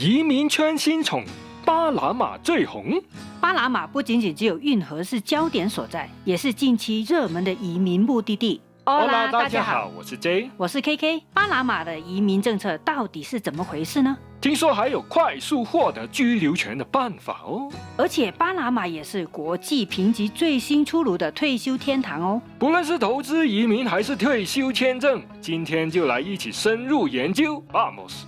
移民圈新宠，巴拿马最红。巴拿马不仅仅只有运河是焦点所在，也是近期热门的移民目的地。Hola， 大家好，我是 J， 我是 KK。巴拿马的移民政策到底是怎么回事呢？听说还有快速获得居留权的办法哦。而且巴拿马也是国际评级最新出炉的退休天堂哦。不论是投资移民还是退休签证，今天就来一起深入研究。Vamos！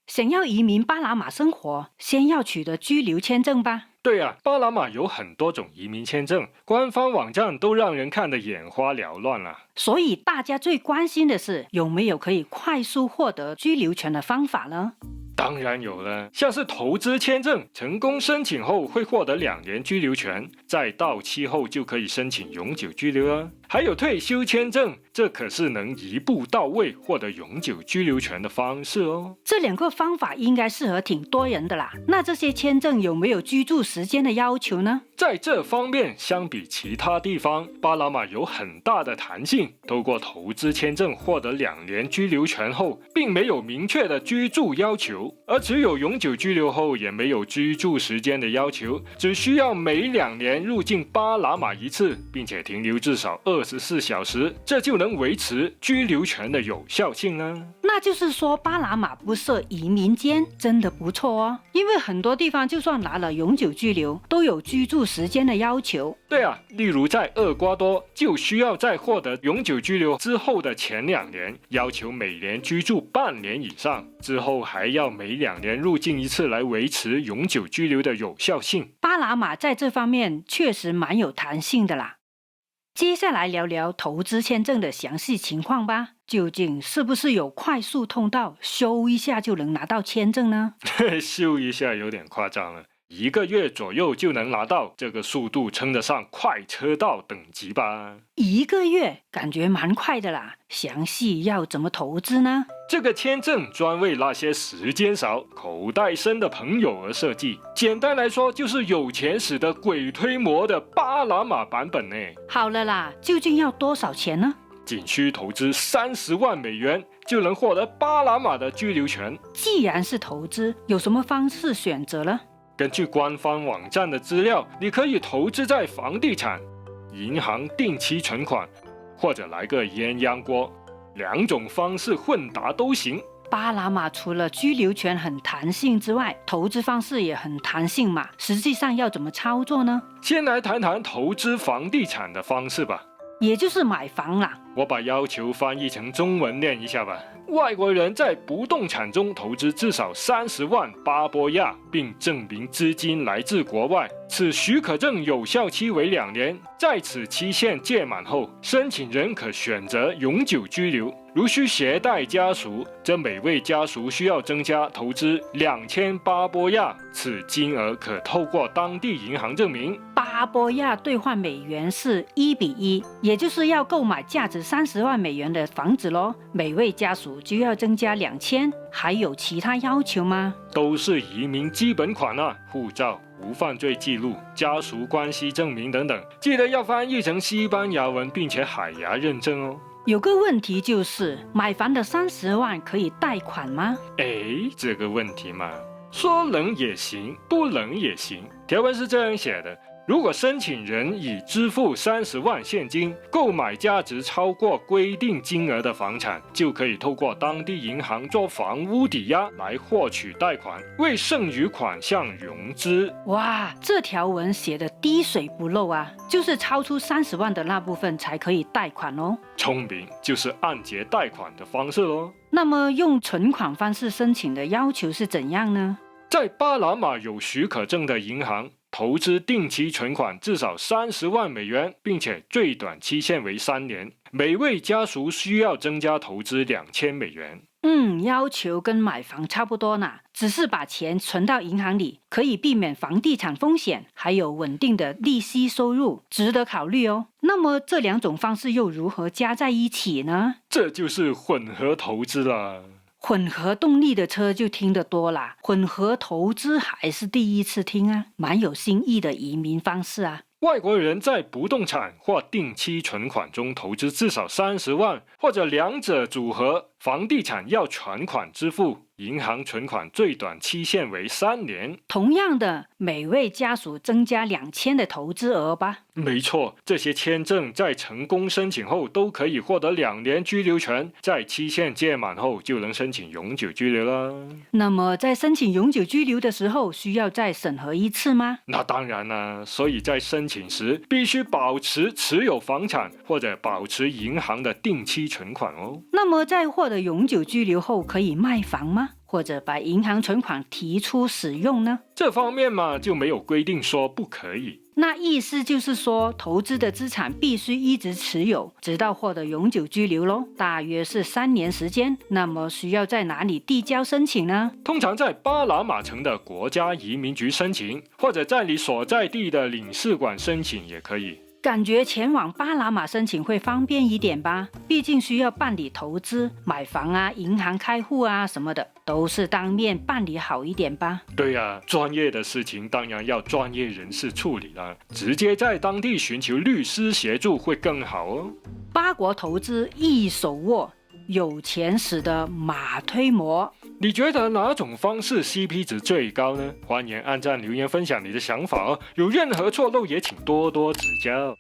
想要移民巴拿马生活，先要取得居留签证吧。对啊，巴拿马有很多种移民签证，官方网站都让人看得眼花缭乱了。所以大家最关心的是有没有可以快速获得居留权的方法呢？当然有了，像是投资签证，成功申请后会获得2年居留权，在到期后就可以申请永久居留了。还有退休签证，这可是能一步到位获得永久居留权的方式哦。这2个方法应该适合挺多人的啦。那这些签证有没有居住时间的要求呢？在这方面，相比其他地方，巴拿马有很大的弹性。透过投资签证获得2年居留权后，并没有明确的居住要求，而持有永久居留后也没有居住时间的要求，只需要每2年入境巴拿马一次，并且停留至少24小时，这就能维持居留权的有效性呢。那就是说巴拿马不设移民监，真的不错哦。因为很多地方就算拿了永久居留，都有居住时间的要求。对啊，例如在厄瓜多就需要在获得永久居留之后的前2年，要求每年居住半年以上，之后还要每2年入境一次来维持永久居留的有效性。巴拿马在这方面确实蛮有弹性的啦。接下来聊聊投资签证的详细情况吧。究竟是不是有快速通道，咻一下就能拿到签证呢？咻一下有点夸张了，1个月左右就能拿到，这个速度称得上快车道等级吧。1个月感觉蛮快的啦，详细要怎么投资呢？这个签证专为那些时间少、口袋深的朋友而设计。简单来说，就是有钱使得鬼推磨的巴拿马版本呢。好了啦，究竟要多少钱呢？仅需投资30万美元就能获得巴拿马的居留权。既然是投资，有什么方式选择呢？根据官方网站的资料，你可以投资在房地产、银行定期存款，或者来个鸳鸯锅，2种方式混搭都行。巴拿马除了居留权很弹性之外，投资方式也很弹性嘛。实际上要怎么操作呢？先来谈谈投资房地产的方式吧，也就是买房啦。我把要求翻译成中文念一下吧。外国人在不动产中投资至少30万巴波亚，并证明资金来自国外，此许可证有效期为2年，在此期限届满后，申请人可选择永久居留。如需携带家属，则每位家属需要增加投资2000巴波亚，此金额可透过当地银行证明。巴波亚兑换美元是1:1，也就是要购买价值30万美元的房子咯。每位家属就要增加2000，还有其他要求吗？都是移民基本款啊，护照、无犯罪记录、家属关系证明等等，记得要翻译成西班牙文，并且海牙认证哦。有个问题就是，买房的30万可以贷款吗？这个问题嘛，说能也行，不能也行。条文是这样写的：如果申请人已支付30万现金，购买价值超过规定金额的房产，就可以透过当地银行做房屋抵押来获取贷款，为剩余款项融资。哇，这条文写的滴水不漏啊，就是超出30万的那部分才可以贷款哦。聪明，就是按揭贷款的方式咯。那么用存款方式申请的要求是怎样呢？在巴拿马有许可证的银行，投资定期存款至少30万美元，并且最短期限为3年。每位家属需要增加投资2000美元。要求跟买房差不多呢，只是把钱存到银行里，可以避免房地产风险，还有稳定的利息收入，值得考虑哦。那么这2种方式又如何加在一起呢？这就是混合投资啦。混合动力的车就听得多啦，混合投资还是第一次听啊，蛮有新意的移民方式啊。外国人在不动产或定期存款中投资至少30万，或者2者组合，房地产要全款支付，银行存款最短期限为3年。同样的，每位家属增加2000的投资额吧。没错，这些签证在成功申请后都可以获得2年居留权，在期限届满后就能申请永久居留了。那么在申请永久居留的时候，需要再审核一次吗？那当然啦，所以在申请时必须保持持有房产或者保持银行的定期存款哦。那么在获得永久居留后，可以卖房吗？或者把银行存款提出使用呢？这方面嘛，就没有规定说不可以。那意思就是说，投资的资产必须一直持有，直到获得永久居留咯，大约是3年时间。那么需要在哪里递交申请呢？通常在巴拿马城的国家移民局申请，或者在你所在地的领事馆申请也可以。感觉前往巴拿马申请会方便一点吧，毕竟需要办理投资、买房啊、银行开户啊什么的，都是当面办理好一点吧。对啊，专业的事情当然要专业人士处理了，直接在当地寻求律师协助会更好哦。八国投资一手握，有钱使得马推磨。你觉得哪种方式 CP 值最高呢？欢迎按赞留言分享你的想法哦，有任何错漏也请多多指教。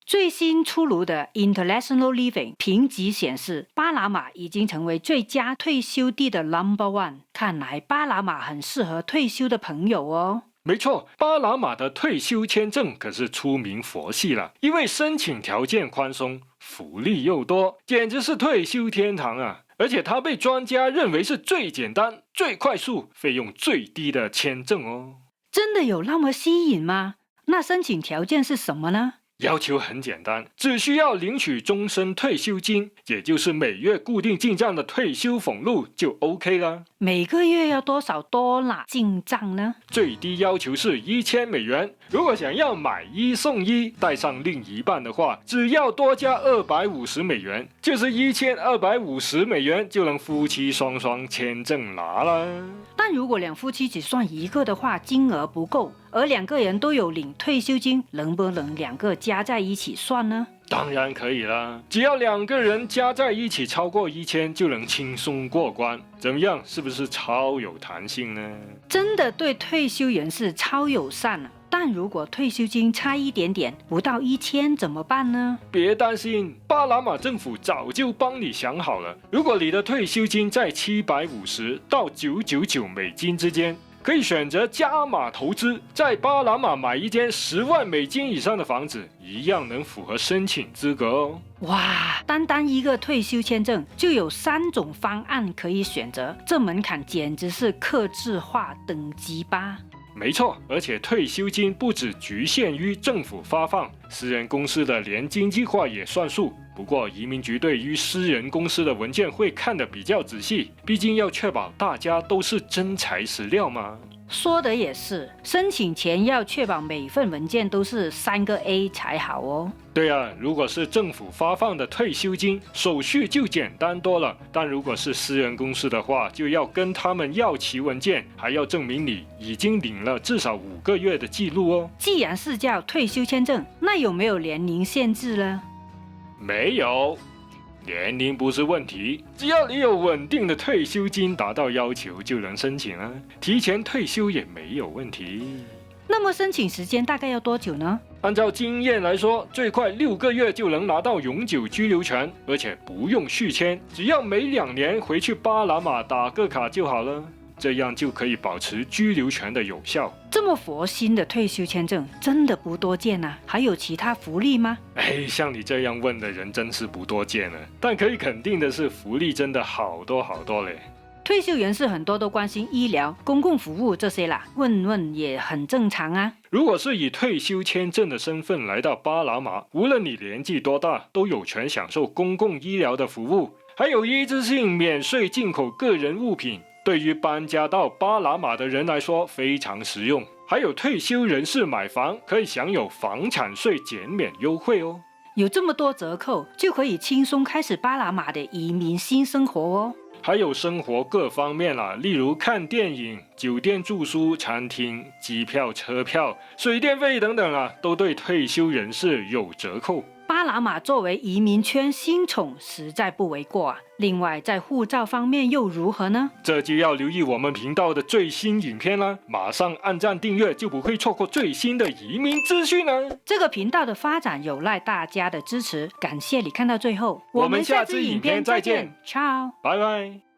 最新出炉的 International Living 评级显示，巴拿马已经成为最佳退休地的 No.1。看来巴拿马很适合退休的朋友哦。没错，巴拿马的退休签证可是出名佛系了，因为申请条件宽松，福利又多，简直是退休天堂啊！而且它被专家认为是最简单、最快速、费用最低的签证哦。真的有那么吸引吗？那申请条件是什么呢？要求很简单，只需要领取终身退休金，也就是每月固定进账的退休俸禄就 OK 了。每个月要多少$进账呢？最低要求是$1000，如果想要买1送1，带上另一半的话，只要多加$250，就是$1250就能夫妻双双签证拿了。但如果两夫妻只算一个的话，金额不够，而2个人都有领退休金，能不能2个加在一起算呢？当然可以啦，只要2个人加在一起超过1000，就能轻松过关。怎么样，是不是超有弹性呢？真的对退休人士超友善啊！但如果退休金差一点点，不到1000怎么办呢？别担心，巴拿马政府早就帮你想好了。如果你的退休金在750到$999之间，可以选择加码投资，在巴拿马买一间$10万以上的房子，一样能符合申请资格哦。哇，单单一个退休签证就有3种方案可以选择，这门槛简直是客制化等级吧？没错，而且退休金不只局限于政府发放，私人公司的年金计划也算数。不过移民局对于私人公司的文件会看得比较仔细，毕竟要确保大家都是真材实料嘛。说的也是，申请前要确保每份文件都是3个A 才好哦。对啊，如果是政府发放的退休金，手续就简单多了。但如果是私人公司的话，就要跟他们要齐文件，还要证明你已经领了至少5个月的记录哦。既然是叫退休签证，那有没有年龄限制呢？没有，年龄不是问题，只要你有稳定的退休金达到要求就能申请啊。提前退休也没有问题。那么申请时间大概要多久呢？按照经验来说，最快6个月就能拿到永久居留权，而且不用续签，只要每2年回去巴拿马打个卡就好了，这样就可以保持居留权的有效。这么佛心的退休签证真的不多见啊，还有其他福利吗？像你这样问的人真是不多见了，但可以肯定的是，福利真的好多好多嘞。退休人士很多都关心医疗、公共服务这些啦，问问也很正常啊。如果是以退休签证的身份来到巴拿马，无论你年纪多大，都有权享受公共医疗的服务，还有一次性免税进口个人物品，对于搬家到巴拿马的人来说非常实用。还有退休人士买房可以享有房产税减免优惠哦。有这么多折扣，就可以轻松开始巴拿马的移民新生活哦。还有生活各方面啦，例如看电影、酒店住宿、餐厅、机票、车票、水电费等等啊，都对退休人士有折扣。巴拿马作为移民圈新宠，实在不为过啊。另外，在护照方面又如何呢？这就要留意我们频道的最新影片啦，马上按赞订阅，就不会错过最新的移民资讯了。这个频道的发展有赖大家的支持，感谢你看到最后。我们下次影片再见，ciao。拜拜。